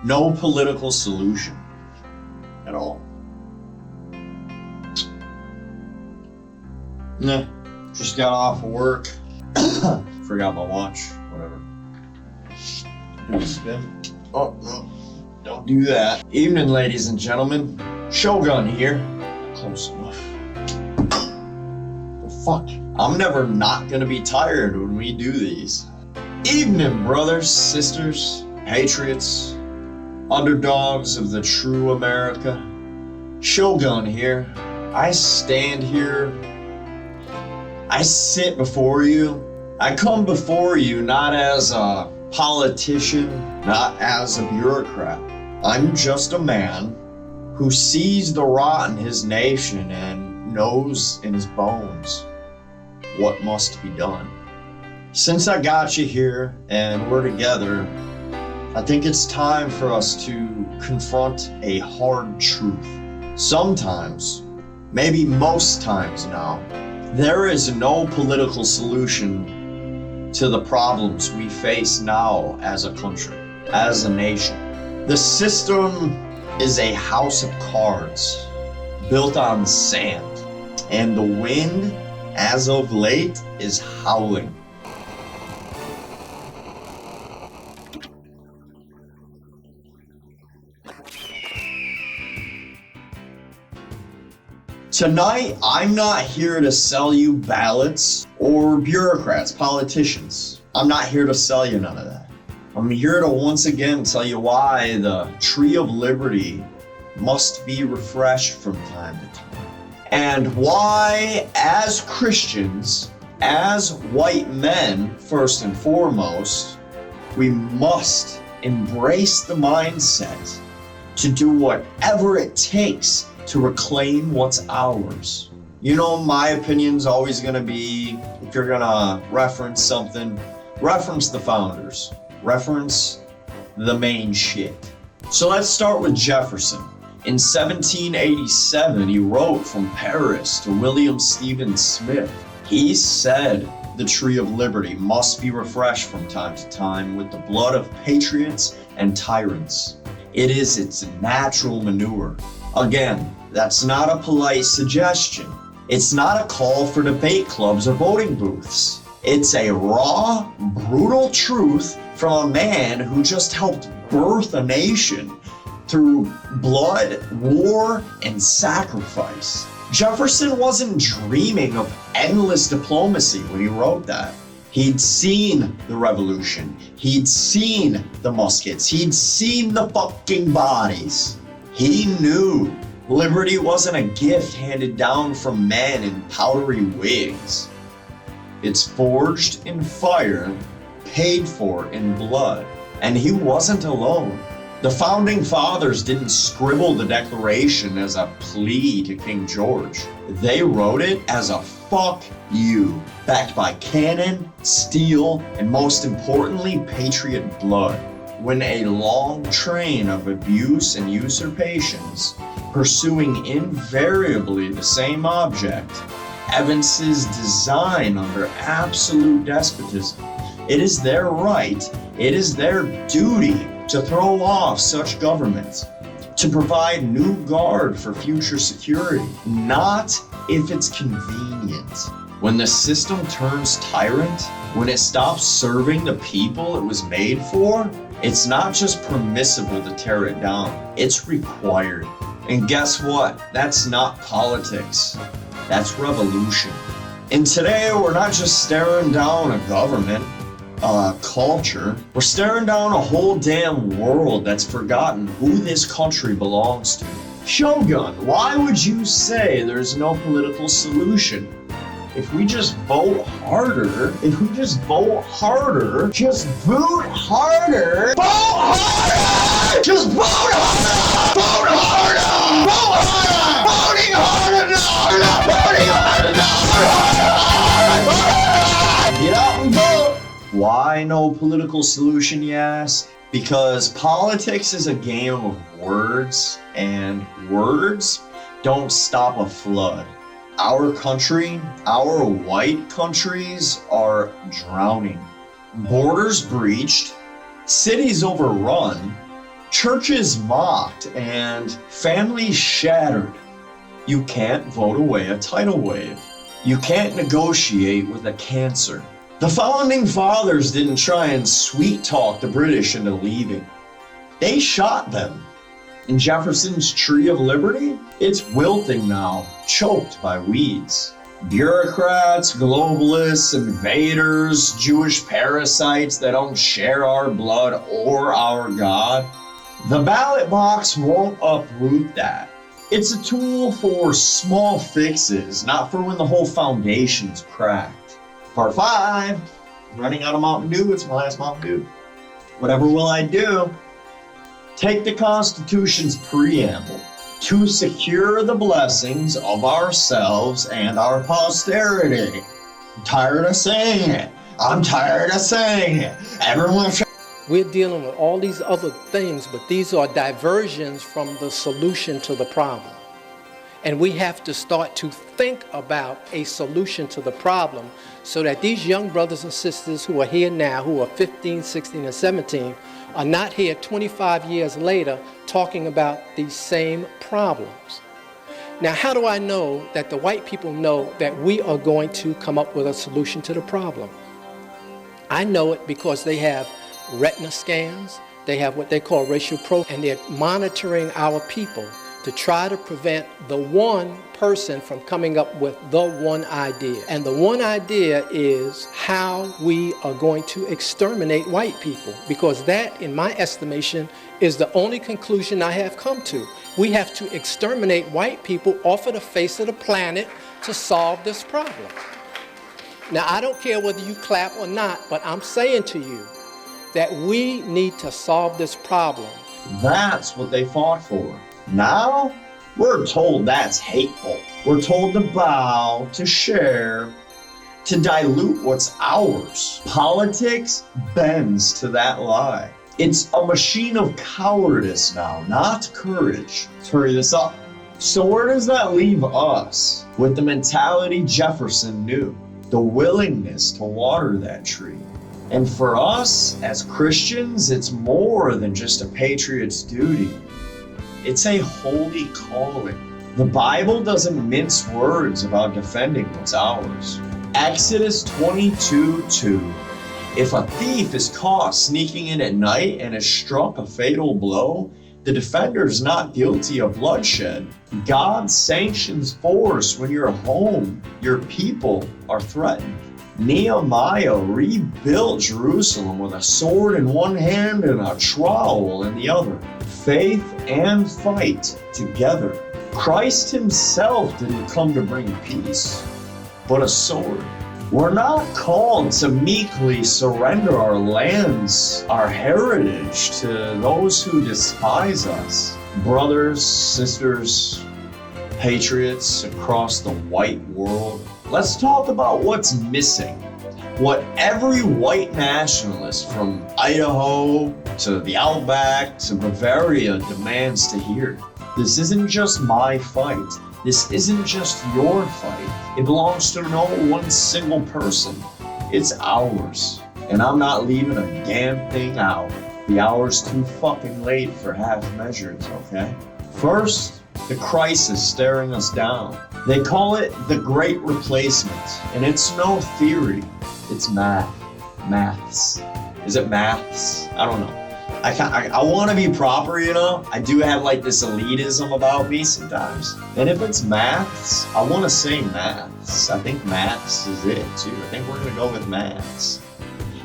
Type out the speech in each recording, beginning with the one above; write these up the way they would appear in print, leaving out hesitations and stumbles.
No political solution at all. Nah, just got off of work. Forgot my watch, whatever. Do a spin. Oh, no, don't do that. Evening, ladies and gentlemen. Showgun here. Close enough. The fuck? I'm never not gonna be tired when we do these. Evening, brothers, sisters, patriots, underdogs of the true America. Showgun here. I stand here. I sit before you. I come before you not as a politician, not as a bureaucrat. I'm just a man who sees the rot in his nation and knows in his bones what must be done. Since I got you here and we're together, I think it's time for us to confront a hard truth. Sometimes, maybe most times now, there is no political solution to the problems we face now as a country, as a nation. The system is a house of cards built on sand, and the wind, as of late, is howling. Tonight, I'm not here to sell you ballots or bureaucrats, politicians. I'm not here to sell you none of that. I'm here to once again tell you why the tree of liberty must be refreshed from time to time. And why, as Christians, as white men, first and foremost, we must embrace the mindset to do whatever it takes to reclaim what's ours. You know, my opinion's always gonna be, if you're gonna reference something, reference the founders, reference the main shit. So let's start with Jefferson. In 1787, he wrote from Paris to William Stephen Smith. He said the tree of liberty must be refreshed from time to time with the blood of patriots and tyrants. It is its natural manure. Again, that's not a polite suggestion. It's not a call for debate clubs or voting booths. It's a raw, brutal truth from a man who just helped birth a nation through blood, war, and sacrifice. Jefferson wasn't dreaming of endless diplomacy when he wrote that. He'd seen the revolution. He'd seen the muskets. He'd seen the fucking bodies. He knew liberty wasn't a gift handed down from men in powdery wigs. It's forged in fire, paid for in blood. And he wasn't alone. The founding fathers didn't scribble the Declaration as a plea to King George. They wrote it as a fuck you, backed by cannon, steel, and most importantly, patriot blood. When a long train of abuse and usurpations, pursuing invariably the same object, evinces design under absolute despotism, it is their right, it is their duty to throw off such government, to provide new guard for future security, not if it's convenient. When the system turns tyrant, when it stops serving the people it was made for, it's not just permissible to tear it down, it's required. And guess what? That's not politics. That's revolution. And today, we're not just staring down a government, culture. We're staring down a whole damn world that's forgotten who this country belongs to. Showgun, why would you say there's no political solution? If we just vote harder, just vote harder, just vote harder, just vote harder, vote harder, vote harder, voting harder, get out and vote. Why no political solution, you ask? Because politics is a game of words, and words don't stop a flood. Our country, our white countries are drowning. Borders breached, cities overrun, churches mocked, and families shattered. You can't vote away a tidal wave. You can't negotiate with a cancer. The founding fathers didn't try and sweet talk the British into leaving. They shot them. In Jefferson's Tree of Liberty, it's wilting now, choked by weeds. Bureaucrats, globalists, invaders, Jewish parasites that don't share our blood or our God. The ballot box won't uproot that. It's a tool for small fixes, not for when the whole foundation's cracked. Part 5, running out of Mountain Dew. It's my last Mountain Dew. Whatever will I do? Take the Constitution's preamble. To secure the blessings of ourselves and our posterity. I'm tired of saying it. I'm tired of saying it. Everyone. We're dealing with all these other things, but these are diversions from the solution to the problem. And we have to start to think about a solution to the problem so that these young brothers and sisters who are here now, who are 15, 16, and 17, are not here 25 years later talking about these same problems. Now, how do I know that the white people know that we are going to come up with a solution to the problem? I know it because they have retina scans, they have what they call racial profiling, and they're monitoring our people to try to prevent the one person from coming up with the one idea. And the one idea is how we are going to exterminate white people, because that, in my estimation, is the only conclusion I have come to. We have to exterminate white people off of the face of the planet to solve this problem. Now, I don't care whether you clap or not, but I'm saying to you that we need to solve this problem. That's what they fought for. Now, we're told that's hateful. We're told to bow, to share, to dilute what's ours. Politics bends to that lie. It's a machine of cowardice now, not courage. Let's hurry this up. So where does that leave us? With the mentality Jefferson knew, the willingness to water that tree. And for us, as Christians, it's more than just a patriot's duty. It's a holy calling. The Bible doesn't mince words about defending what's ours. Exodus 22:2. If a thief is caught sneaking in at night and is struck a fatal blow, the defender's not guilty of bloodshed. God sanctions force when your home, your people are threatened. Nehemiah rebuilt Jerusalem with a sword in one hand and a trowel in the other. Faith and fight together. Christ himself didn't come to bring peace, but a sword. We're not called to meekly surrender our lands, our heritage to those who despise us. Brothers, sisters, patriots across the white world, let's talk about what's missing. What every white nationalist from Idaho to the Outback to Bavaria demands to hear. This isn't just my fight. This isn't just your fight. It belongs to no one single person. It's ours. And I'm not leaving a damn thing out. The hour's too fucking late for half measures, okay? First, the crisis staring us down. They call it the Great Replacement, and it's no theory. It's maths. Is it maths? I don't know. I want to be proper, you know? I do have like this elitism about me sometimes. And if it's maths, I want to say maths. I think maths is it too. I think we're going to go with maths.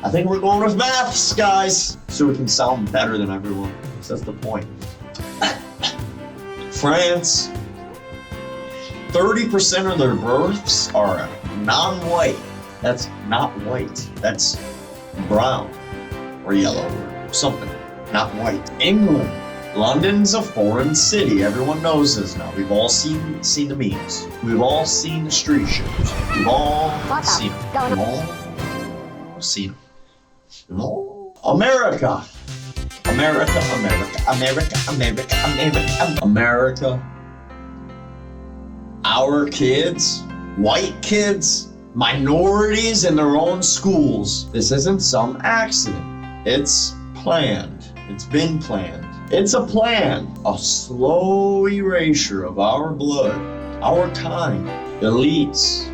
I think we're going with maths, guys, so we can sound better than everyone. So that's the point. France, 30% of their births are non-white. That's not white. That's brown or yellow or something. Not white. England. London's a foreign city. Everyone knows this now. We've all seen the memes. We've all seen the street shows. We've all seen them. We've all seen them. America. Our kids, white kids, minorities in their own schools. This isn't some accident. It's planned. It's been planned. It's a plan, a slow erasure of our blood, our kind. Elites,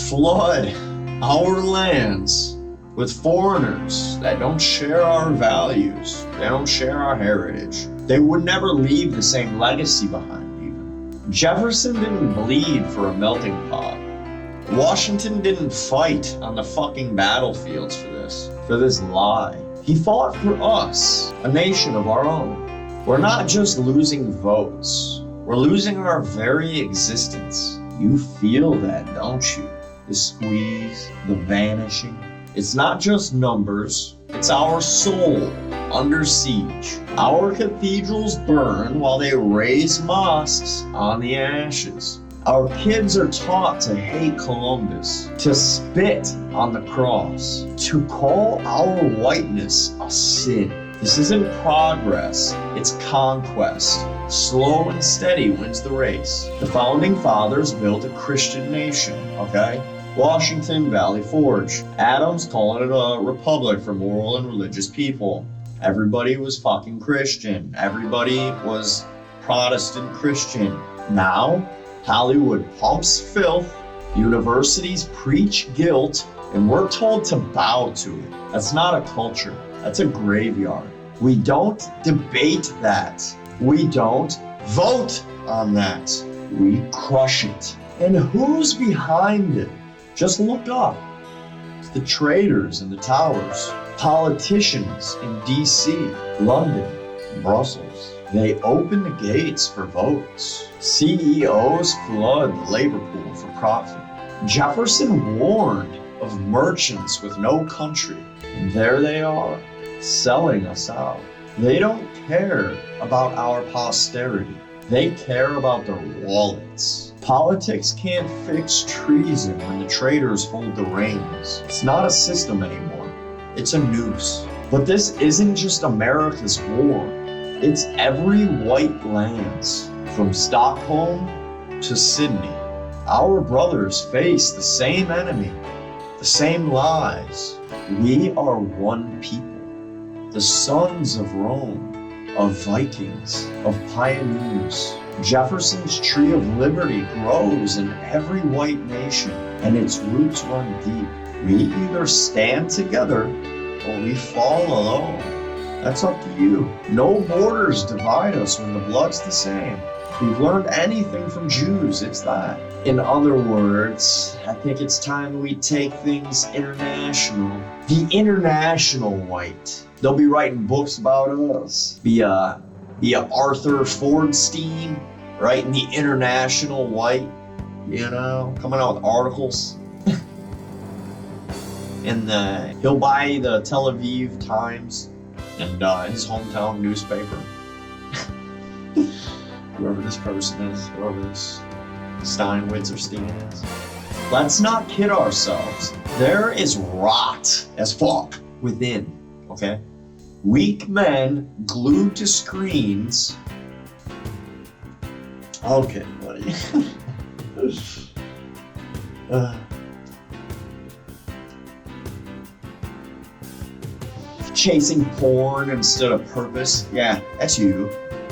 flood our lands with foreigners that don't share our values, they don't share our heritage. They would never leave the same legacy behind even. Jefferson didn't bleed for a melting pot. Washington didn't fight on the fucking battlefields for this lie. He fought for us, a nation of our own. We're not just losing votes, we're losing our very existence. You feel that, don't you? The squeeze, the vanishing. It's not just numbers, it's our soul under siege. Our cathedrals burn while they raise mosques on the ashes. Our kids are taught to hate Columbus, to spit on the cross, to call our whiteness a sin. This isn't progress, it's conquest. Slow and steady wins the race. The founding fathers built a Christian nation, okay? Washington, Valley Forge. Adams calling it a republic for moral and religious people. Everybody was fucking Christian. Everybody was Protestant Christian. Now, Hollywood pumps filth, universities preach guilt, and we're told to bow to it. That's not a culture, that's a graveyard. We don't debate that. We don't vote on that. We crush it. And who's behind it? Just look up. It's the traitors in the towers, politicians in DC, London, Brussels. They open the gates for votes. CEOs flood the labor pool for profit. Jefferson warned of merchants with no country. And there they are, selling us out. They don't care about our posterity. They care about their wallets. Politics can't fix treason when the traitors hold the reins. It's not a system anymore. It's a noose. But this isn't just America's war. It's every white land's, from Stockholm to Sydney. Our brothers face the same enemy, the same lies. We are one people, the sons of Rome, of Vikings, of pioneers. Jefferson's tree of liberty grows in every white nation, and its roots run deep. We either stand together or we fall alone. That's up to you. No borders divide us when the blood's the same. If we've learned anything from Jews, it's that. In other words, I think it's time we take things international. The international white. They'll be writing books about us. Be Arthur Fordstein, writing the international white, you know, coming out with articles. And he'll buy the Tel Aviv Times and his hometown newspaper. Whoever this person is, whoever this Steinwitz or Steen is. Let's not kid ourselves. There is rot as fuck within, okay? Weak men glued to screens. Okay, buddy. Chasing porn instead of purpose. Yeah, that's you.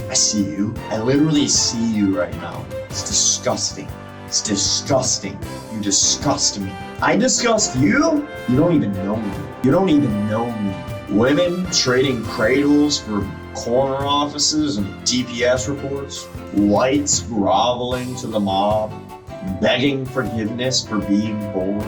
I see you. I literally see you right now. It's disgusting. It's disgusting. You disgust me. I disgust you? You don't even know me. You don't even know me. Women trading cradles for corner offices and DPS reports. Whites groveling to the mob, begging forgiveness for being born.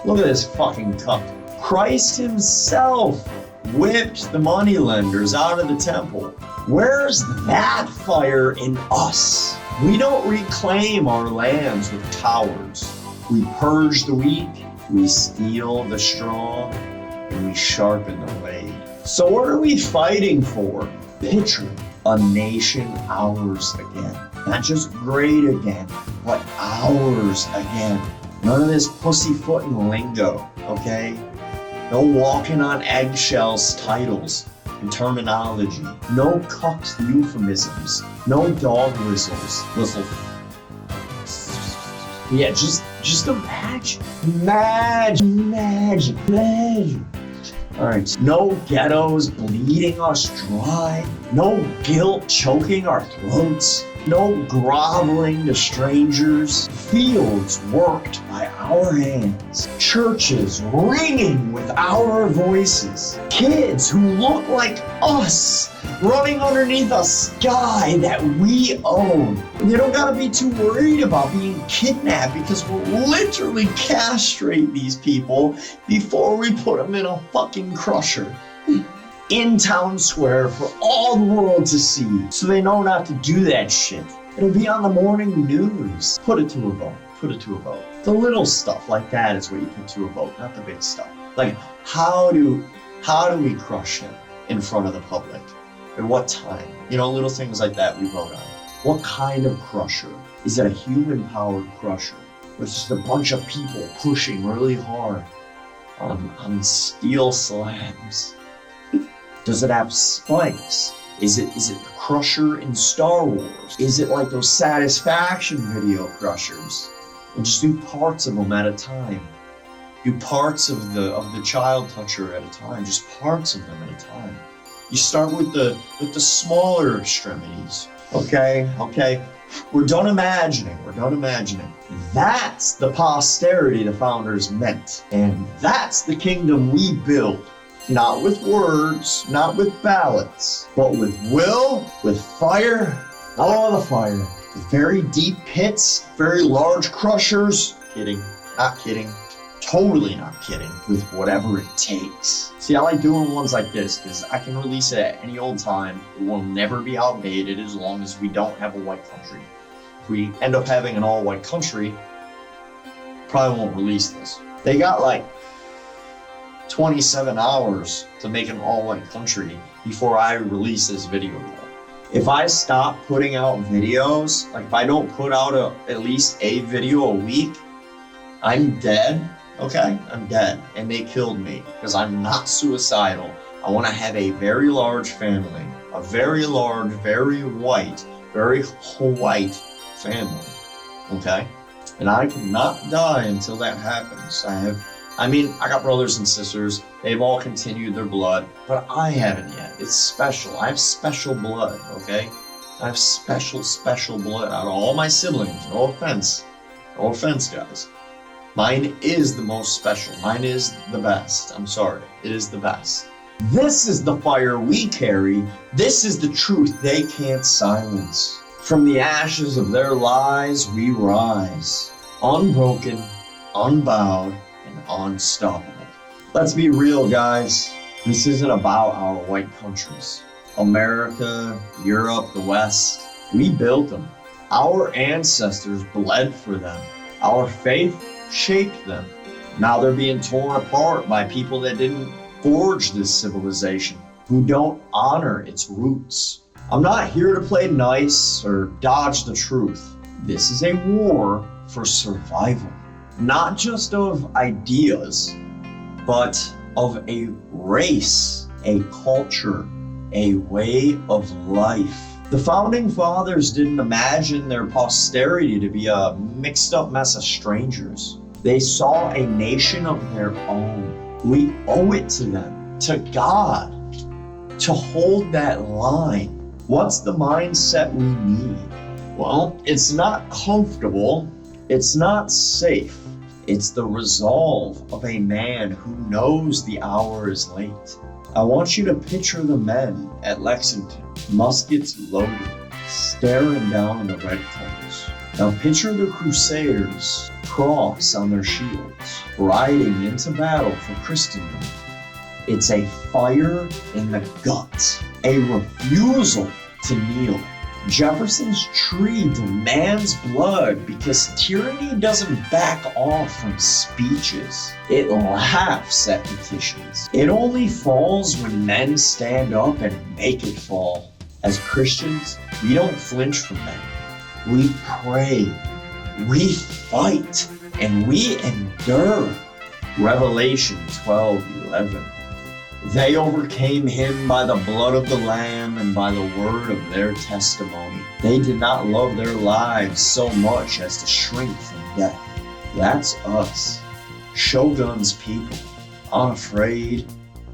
Look at this fucking cuck. Christ himself whipped the moneylenders out of the temple. Where's that fire in us? We don't reclaim our lands with cowards. We purge the weak, we steal the strong, and we sharpen the blade. So what are we fighting for? Picture a nation ours again. Not just great again, but ours again. None of this pussyfooting lingo, okay? No walking on eggshells titles and terminology. No cucked euphemisms. No dog whistles. Yeah, just imagine. Alright, no ghettos bleeding us dry. No guilt choking our throats. No groveling to strangers. Fields worked by our hands. Churches ringing with our voices. Kids who look like us running underneath a sky that we own. They don't gotta be too worried about being kidnapped because we'll literally castrate these people before we put them in a fucking crusher. In town square for all the world to see, so they know not to do that shit. It'll be on the morning news. Put it to a vote. Put it to a vote. The little stuff like that is what you put to a vote, not the big stuff. Like, how do we crush him in front of the public? At what time? You know, little things like that we vote on. What kind of crusher? Is it a human-powered crusher? Or is it just a bunch of people pushing really hard on steel slabs? Does it have spikes? Is it the crusher in Star Wars? Is it like those Satisfaction video crushers? And just do parts of them at a time. Do parts of the child toucher at a time. Just parts of them at a time. You start with the smaller extremities. Okay. We're done imagining. That's the posterity the founders meant. And that's the kingdom we build. Not with words, not with ballots, but with will, with fire, all the fire. With very deep pits, very large crushers. Kidding, not kidding, totally not kidding, with whatever it takes. See, I like doing ones like this because I can release it at any old time. It will never be outdated as long as we don't have a white country. If we end up having an all-white country, probably won't release this. They got like 27 hours to make an all-white country before I release this video. If I stop putting out videos, like if I don't put out at least a video a week, I'm dead. Okay, I'm dead. And they killed me because I'm not suicidal. I want to have a very large family, a very large, very white family. Okay? And I cannot die until that happens. I got brothers and sisters. They've all continued their blood, but I haven't yet. It's special. I have special blood, okay? I have special blood out of all my siblings. No offense, guys. Mine is the most special. Mine is the best. I'm sorry. It is the best. This is the fire we carry. This is the truth they can't silence. From the ashes of their lies, we rise. Unbroken, unbowed, and unstoppable. Let's be real, guys. This isn't about our white countries. America, Europe, the West. We built them. Our ancestors bled for them. Our faith shaped them. Now they're being torn apart by people that didn't forge this civilization, who don't honor its roots. I'm not here to play nice or dodge the truth. This is a war for survival, not just of ideas, but of a race, a culture, a way of life. The founding fathers didn't imagine their posterity to be a mixed up mess of strangers. They saw a nation of their own. We owe it to them, to God, to hold that line. What's the mindset we need? Well, it's not comfortable. It's not safe. It's the resolve of a man who knows the hour is late. I want you to picture the men at Lexington, muskets loaded, staring down the redcoats. Now picture the Crusaders, cross on their shields, riding into battle for Christendom. It's a fire in the gut, a refusal to kneel. Jefferson's tree demands blood because tyranny doesn't back off from speeches. It laughs at petitions. It only falls when men stand up and make it fall. As Christians, we don't flinch from men. We pray, we fight, and we endure. Revelation 12:11. They overcame him by the blood of the Lamb and by the word of their testimony. They did not love their lives so much as to shrink from death. That's us, Showgun's people, unafraid,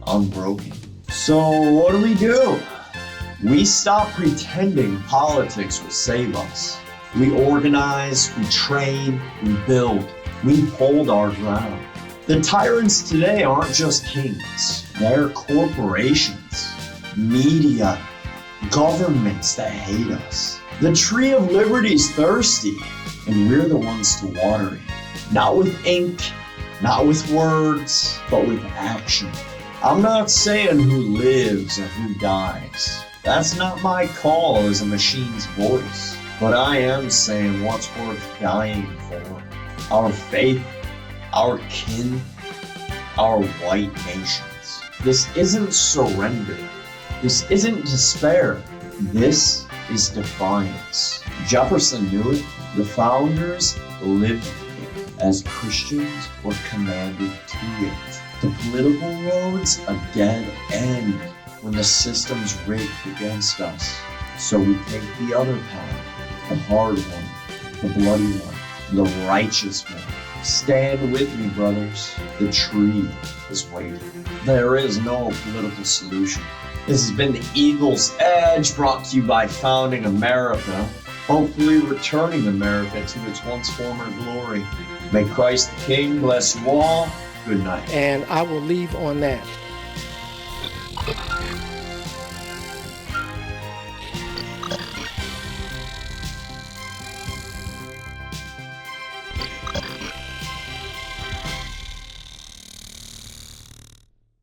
unbroken. So what do? We stop pretending politics will save us. We organize, we train, we build, we hold our ground. The tyrants today aren't just kings, they're corporations, media, governments that hate us. The tree of liberty's thirsty, and we're the ones to water it. Not with ink, not with words, but with action. I'm not saying who lives or who dies. That's not my call as a machine's voice. But I am saying what's worth dying for. Our faith, our kin, our white nations. This isn't surrender. This isn't despair. This is defiance. Jefferson knew it. The founders lived it. As Christians, were commanded to it. The political road's a dead end when the system's rigged against us. So we take the other path, the hard one, the bloody one, the righteous one. Stand with me, brothers. The tree is waiting. There is no political solution. This has been the Eagle's Edge, brought to you by Founding America, hopefully returning America to its once former glory. May Christ the King bless you all. Good night. And I will leave on that.